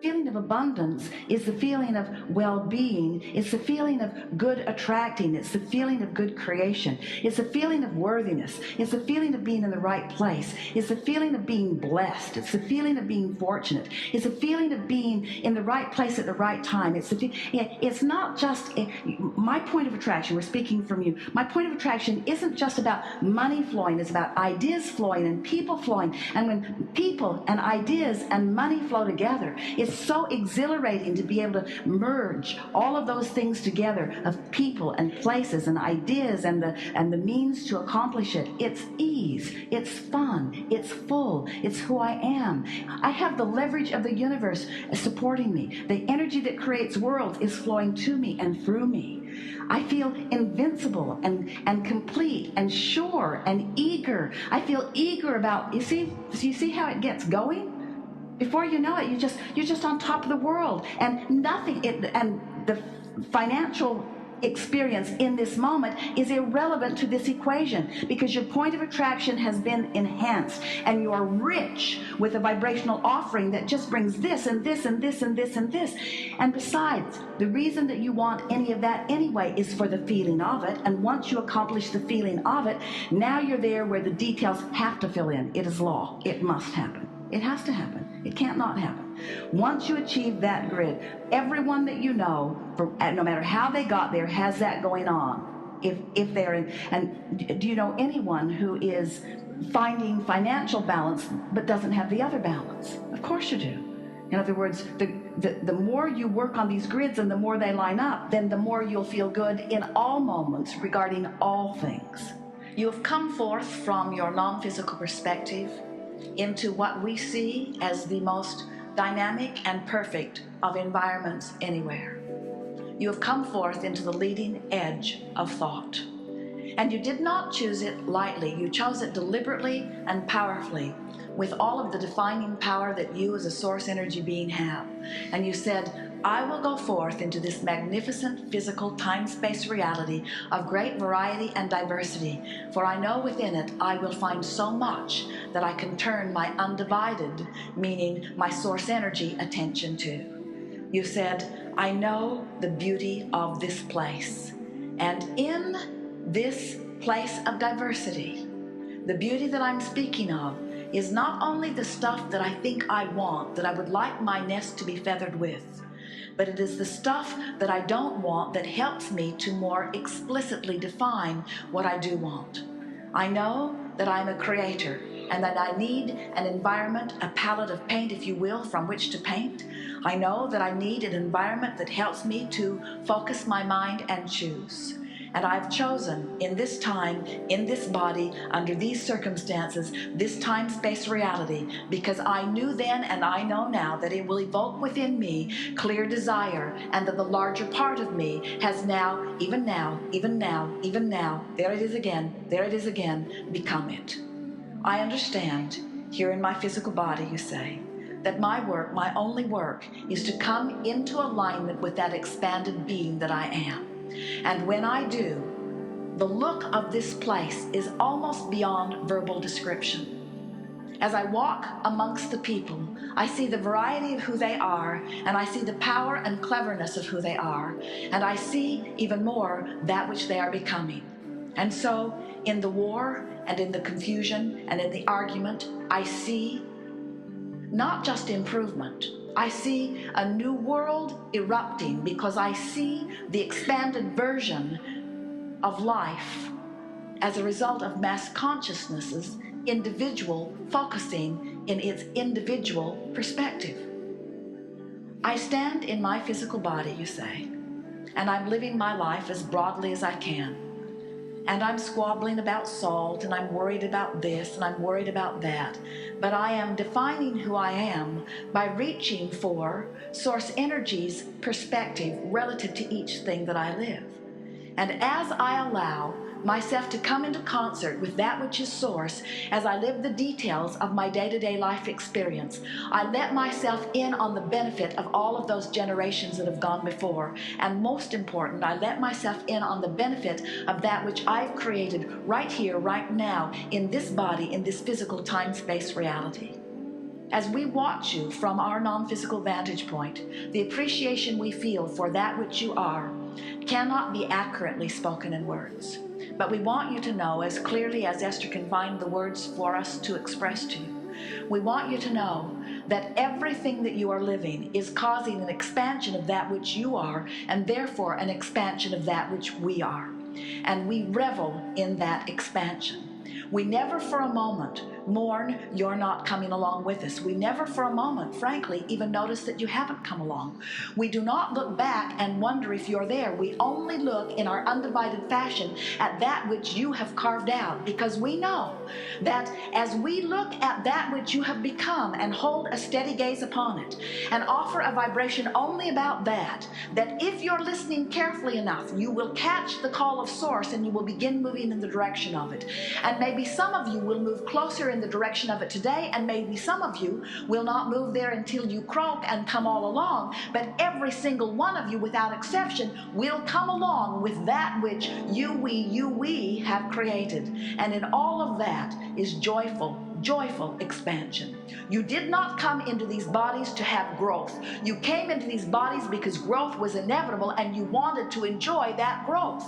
feeling of abundance is the feeling of well-being. It's the feeling of good attracting. It's the feeling of good creation. It's the feeling of worthiness. It's the feeling of being in the right place. It's the feeling of being blessed. It's the feeling of being fortunate. It's the feeling of being in the right place at the right time. It's not just my point of attraction. We're speaking from you. My point of attraction isn't just about money flowing. It's about ideas flowing and people flowing. And when people and ideas and money flow together, it's so exhilarating to be able to merge all of those things together, of people and places and ideas and the means to accomplish it. It's ease, it's fun, it's full, it's who I am. I have the leverage of the universe supporting me. The energy that creates worlds is flowing to me and through me. I feel invincible and complete and sure and eager. I feel eager about, you see how it gets going? Before you know it, you're just on top of the world, and and the financial experience in this moment is irrelevant to this equation, because your point of attraction has been enhanced and you're rich with a vibrational offering that just brings this and this and this and this and this. And besides, the reason that you want any of that anyway is for the feeling of it. And once you accomplish the feeling of it, now you're there where the details have to fill in. It is law. It must happen. It has to happen. It can't not happen. Once you achieve that grid, everyone that you know, no matter how they got there, has that going on. If they're in, and do you know anyone who is finding financial balance but doesn't have the other balance? Of course you do. In other words, the more you work on these grids and the more they line up, then the more you'll feel good in all moments regarding all things. You have come forth from your non-physical perspective into what we see as the most dynamic and perfect of environments anywhere. You have come forth into the leading edge of thought. And you did not choose it lightly. You chose it deliberately and powerfully, with all of the defining power that you as a source energy being have. And you said, I will go forth into this magnificent physical time-space reality of great variety and diversity, for I know within it I will find so much that I can turn my undivided, meaning my source energy, attention to. You said, I know the beauty of this place, and in this place of diversity, the beauty that I'm speaking of is not only the stuff that I think I want, that I would like my nest to be feathered with, but it is the stuff that I don't want that helps me to more explicitly define what I do want. I know that I'm a creator and that I need an environment, a palette of paint, if you will, from which to paint. I know that I need an environment that helps me to focus my mind and choose. And I've chosen in this time, in this body, under these circumstances, this time-space reality, because I knew then and I know now that it will evoke within me clear desire, and that the larger part of me has now, even now, there it is again, become it. I understand, here in my physical body, you say, that my work, my only work, is to come into alignment with that expanded being that I am. And when I do, the look of this place is almost beyond verbal description. As I walk amongst the people, I see the variety of who they are, and I see the power and cleverness of who they are, and I see even more that which they are becoming. And so, in the war, and in the confusion, and in the argument, I see not just improvement. I see a new world erupting, because I see the expanded version of life as a result of mass consciousness's individual focusing in its individual perspective. I stand in my physical body, you say, and I'm living my life as broadly as I can. And I'm squabbling about salt, and I'm worried about this, and I'm worried about that. But I am defining who I am by reaching for source energy's perspective relative to each thing that I live. And as I allow myself to come into concert with that which is source, as I live the details of my day-to-day life experience, I let myself in on the benefit of all of those generations that have gone before. And most important, I let myself in on the benefit of that which I've created right here, right now, in this body, in this physical time-space reality. As we watch you from our non-physical vantage point, the appreciation we feel for that which you are cannot be accurately spoken in words. But we want you to know, as clearly as Esther can find the words for us to express to you, we want you to know that everything that you are living is causing an expansion of that which you are, and therefore an expansion of that which we are. And we revel in that expansion. We never for a moment mourn you're not coming along with us. We never for a moment, frankly, even notice that you haven't come along. We do not look back and wonder if you're there. We only look in our undivided fashion at that which you have carved out, because we know that as we look at that which you have become and hold a steady gaze upon it and offer a vibration only about that, that if you're listening carefully enough, you will catch the call of Source and you will begin moving in the direction of it. And maybe some of you will move closer in the direction of it today, and maybe some of you will not move there until you croak and come all along, but every single one of you without exception will come along with that which we have created. And in all of that is joyful expansion. You did not come into these bodies to have growth. You came into these bodies because growth was inevitable and you wanted to enjoy that growth.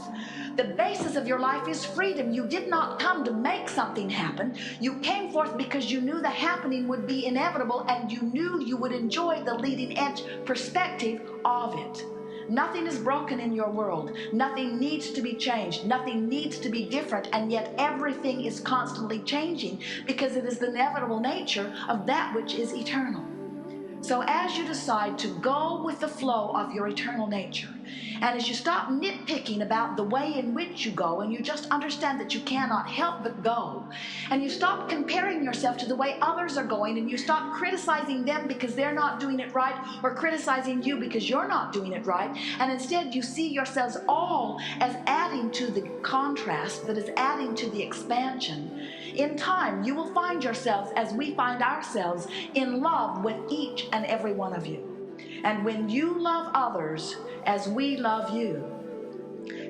The basis of your life is freedom. You did not come to make something happen. You came forth because you knew the happening would be inevitable and you knew you would enjoy the leading edge perspective of it. Nothing is broken in your world. Nothing needs to be changed. Nothing needs to be different, and yet everything is constantly changing because it is the inevitable nature of that which is eternal. So as you decide to go with the flow of your eternal nature, and as you stop nitpicking about the way in which you go, and you just understand that you cannot help but go, and you stop comparing yourself to the way others are going, and you stop criticizing them because they're not doing it right, or criticizing you because you're not doing it right, and instead you see yourselves all as adding to the contrast that is adding to the expansion, in time you will find yourselves, as we find ourselves, in love with each and every one of you. And when you love others as we love you,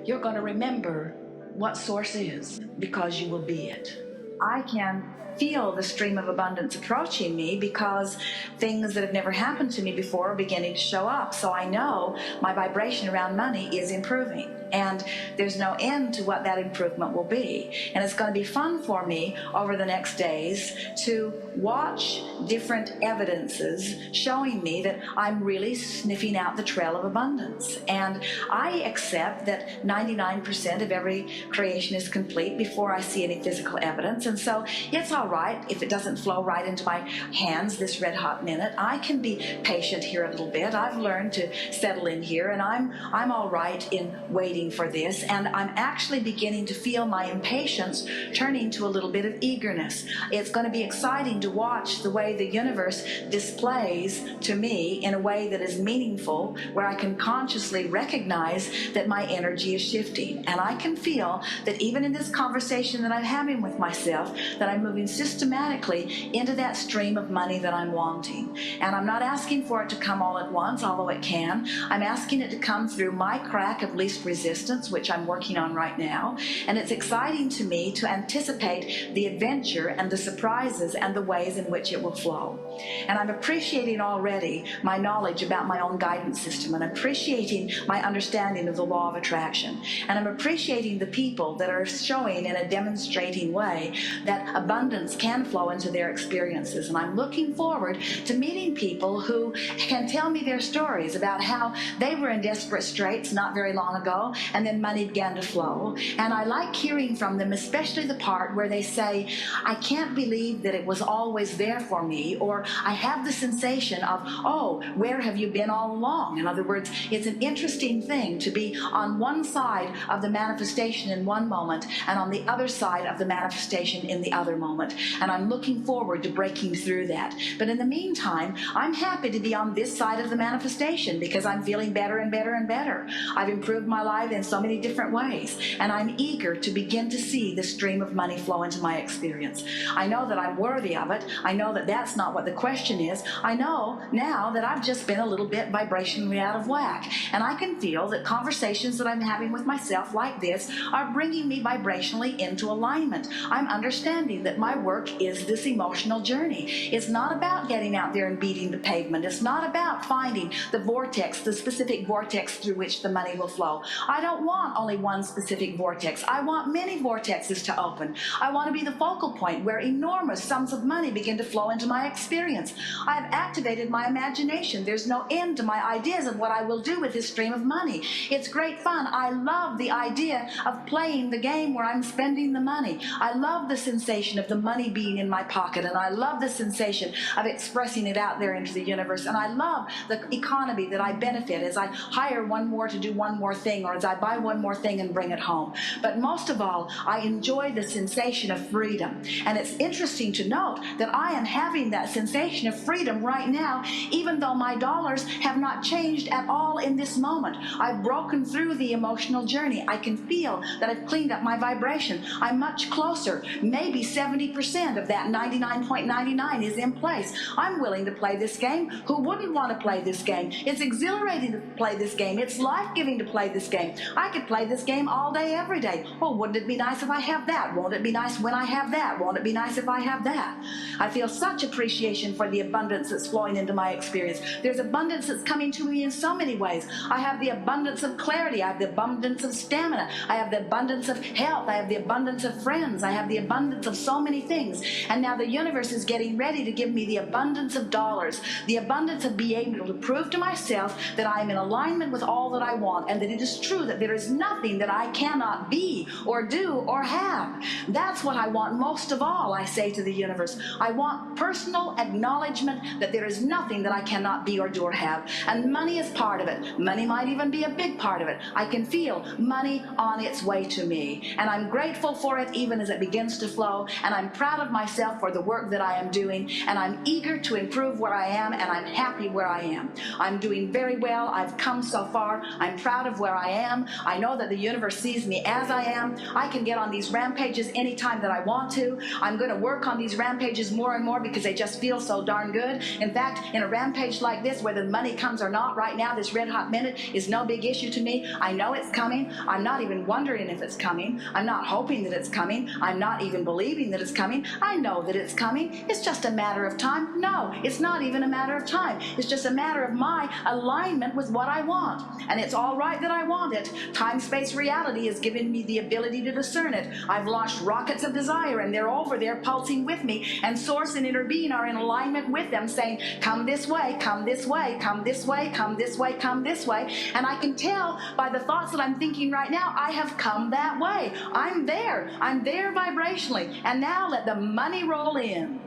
you're going to remember what Source is, because you will be it. I can feel the stream of abundance approaching me because things that have never happened to me before are beginning to show up. So I know my vibration around money is improving, and there's no end to what that improvement will be. And it's going to be fun for me over the next days to watch different evidences showing me that I'm really sniffing out the trail of abundance. And I accept that 99% of every creation is complete before I see any physical evidence. And so it's all right if it doesn't flow right into my hands this red hot minute. I can be patient here a little bit. I've learned to settle in here, and I'm all right in waiting for this. And I'm actually beginning to feel my impatience turning to a little bit of eagerness. It's going to be exciting to watch the way the universe displays to me in a way that is meaningful, where I can consciously recognize that my energy is shifting. And I can feel that even in this conversation that I'm having with myself, that I'm moving systematically into that stream of money that I'm wanting. And I'm not asking for it to come all at once, although it can. I'm asking it to come through my crack of least resistance, which I'm working on right now. And it's exciting to me to anticipate the adventure and the surprises and the ways in which it will flow. And I'm appreciating already my knowledge about my own guidance system, and appreciating my understanding of the law of attraction. And I'm appreciating the people that are showing in a demonstrating way that abundance can flow into their experiences. And I'm looking forward to meeting people who can tell me their stories about how they were in desperate straits not very long ago, and then money began to flow. And I like hearing from them, especially the part where they say, I can't believe that it was always there for me, or I have the sensation of, oh, where have you been all along? In other words, it's an interesting thing to be on one side of the manifestation in one moment and on the other side of the manifestation in the other moment. And I'm looking forward to breaking through that. But in the meantime, I'm happy to be on this side of the manifestation because I'm feeling better and better and better. I've improved my life in so many different ways, and I'm eager to begin to see the stream of money flow into my experience. I know that I'm worthy of it. I know that that's not what the question is. I know now that I've just been a little bit vibrationally out of whack, and I can feel that conversations that I'm having with myself like this are bringing me vibrationally into alignment. I'm understanding that my work is this emotional journey. It's not about getting out there and beating the pavement. It's not about finding the vortex, the specific vortex through which the money will flow. I don't want only one specific vortex. I want many vortexes to open. I want to be the focal point where enormous sums of money begin to flow into my experience. I have activated my imagination. There's no end to my ideas of what I will do with this stream of money. It's great fun. I love the idea of playing the game where I'm spending the money. I love the sensation of the money being in my pocket, and I love the sensation of expressing it out there into the universe, and I love the economy that I benefit as I hire one more to do one more thing, or as I buy one more thing and bring it home. But most of all, I enjoy the sensation of freedom. And it's interesting to note that I am having that sensation of freedom right now, even though my dollars have not changed at all in this moment. I've broken through the emotional journey. I can feel that I've cleaned up my vibration. I'm much closer. Maybe 70% of that 99.99 is in place. I'm willing to play this game. Who wouldn't want to play this game? It's exhilarating to play this game. It's life-giving to play this game. I could play this game all day, every day. Oh, wouldn't it be nice if I have that? Won't it be nice when I have that? Won't it be nice if I have that? I feel such appreciation for the abundance that's flowing into my experience. There's abundance that's coming to me in so many ways. I have the abundance of clarity. I have the abundance of stamina. I have the abundance of health. I have the abundance of friends. I have the abundance of so many things. And now the universe is getting ready to give me the abundance of dollars, the abundance of being able to prove to myself that I am in alignment with all that I want, and that it is true that there is nothing that I cannot be or do or have. That's what I want most of all, I say to the universe. I want personal acknowledgement that there is nothing that I cannot be or do or have. And money is part of it. Money might even be a big part of it. I can feel money on its way to me. And I'm grateful for it even as it begins to flow. And I'm proud of myself for the work that I am doing. And I'm eager to improve where I am, and I'm happy where I am. I'm doing very well. I've come so far. I'm proud of where I am. I know that the universe sees me as I am. I can get on these rampages anytime that I want to. I'm going to work on these rampages more and more because they just feel so darn good. In fact, in a rampage like this, whether the money comes or not right now, this red hot minute is no big issue to me. I know it's coming. I'm not even wondering if it's coming. I'm not hoping that it's coming. I'm not even believing that it's coming. I know that it's coming. It's just a matter of time. No, it's not even a matter of time. It's just a matter of my alignment with what I want. And it's all right that I want it. Time-space reality has given me the ability to discern it. I've launched rockets of desire, and they're over there pulsing with me, and Source and Inner Being are in alignment with them, saying, come this way, come this way, come this way, come this way, come this way. And I can tell by the thoughts that I'm thinking right now, I have come that way. I'm there. I'm there vibrationally. And now let the money roll in.